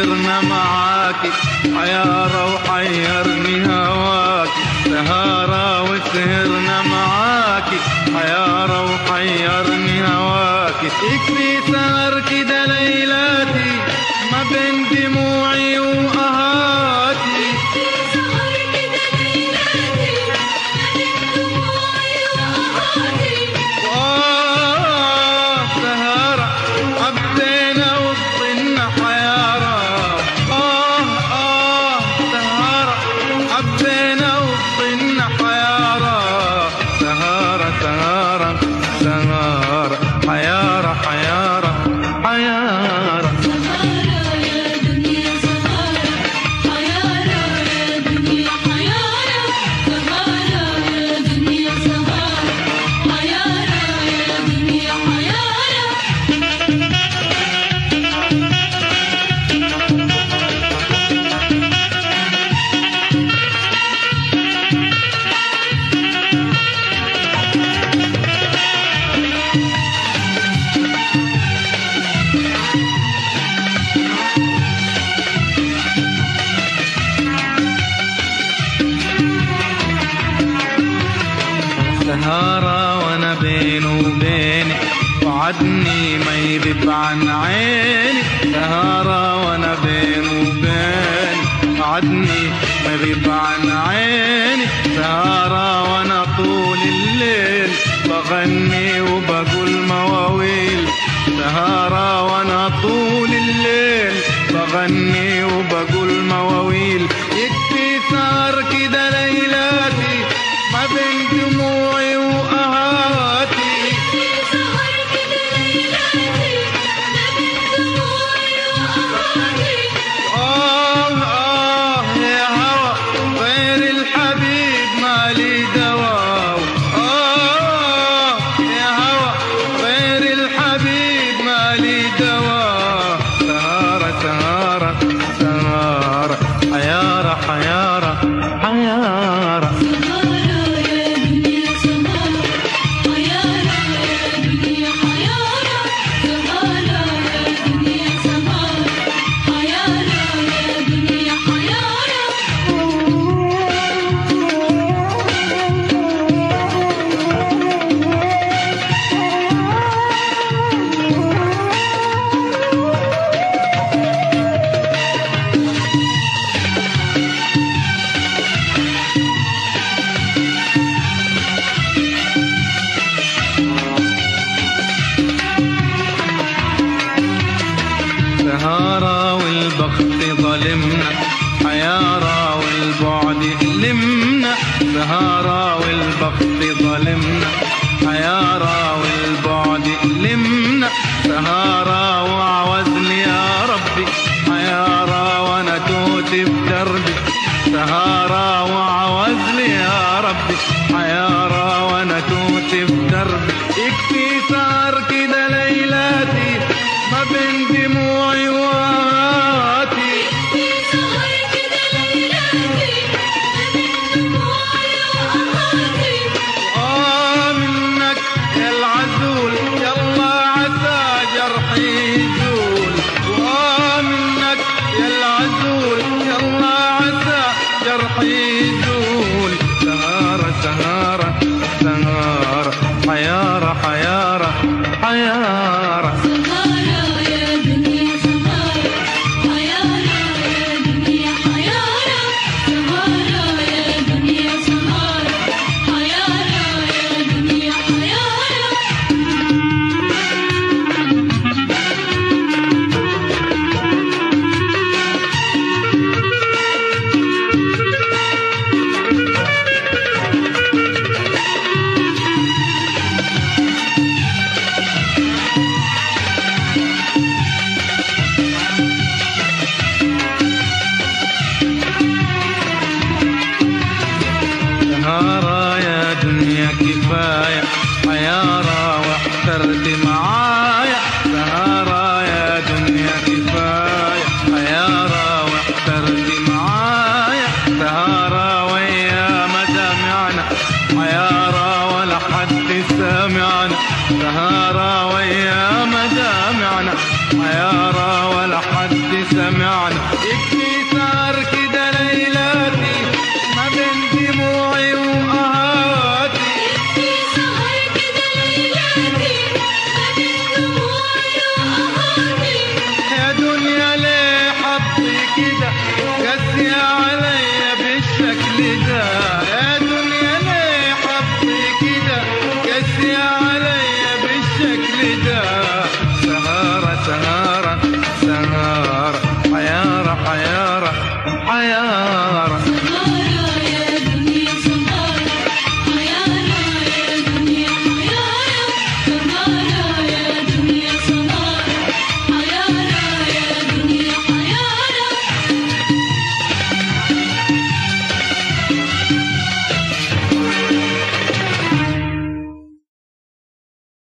وسهرنا معاكي حيارة وحيرني هواكي سهارة وسهرنا معاكي حيارة وحيرني هواكي يكفي سهر كده ليلاتي ما بين دموعي وقهاتي سهر كده ليلاتي ما بين دموعي وقهاتي سهارة حبينا وصلنا حيارة سهارة حبينا وصلنا حيارة سهارة سهارة سهارة حيارة حيارة حيارة سهارة يا دنيا سهارة حيارة يا دنيا حيارة سهارة يا دنيا سهارة حيارة يا دنيا حيارة سهارة وانا بينه وبينك وعدني ما يغيب عن عيني سهارة وانا بينه وبينك وعدني ما يغيب عن عيني سهارة وانا طول الليل بغني وبقول مواويل سهارة وانا طول الليل بغني وبقول مواويل يكفي سهر كده ليلاتي ما بين دموعي وقهاتي سهر كده ليلاتي ما بين دموعي وقهاتي يا هوى غير الحبيب مالي دواء يا هوى غير الحبيب مالي دواء سهارة سهارة سهارة حيارة حيارة حيارة سهارة يا دنيا سهارة حيارة يا دنيا حيارة سهارة يا دنيا سهارة حيارة يا دنيا حيارة سهارة والبخت ظلمنا حيارة والبعد ألمنا سهارة والبخت ظلمنا حيارة والبعد ألمنا سهارة وعوزني يا ربي حيارة وانا توت في دربي سهارة وعوزني يا ربي حيارة وانا توت في دربي يكفي سهر كده ليلاتي ما بين دموعي وقهاتي سهر كده ليلاتي ما بين دموعي وقهاتي منك يا العزول يلا عسى جرحي يزول منك يا العزول يلا عسى جرحي يزول سهارة سهارة سهارة حيارة حيارة حيارة سهارة يا دنيا سهارة حيارة يا دنيا حيارة سهارة يا دنيا سهارة حيارة يا دنيا حيارة سهارة يا دنيا كفاية حيارة واحترت معايا سهارة يا دنيا كفاية حيارة واحترت معايا سهارة ويا مدامعنا حيارة ولا حد سامعنا سهارة ويا مدامعنا حيارة ولا حد سمعنا يكفي ثارك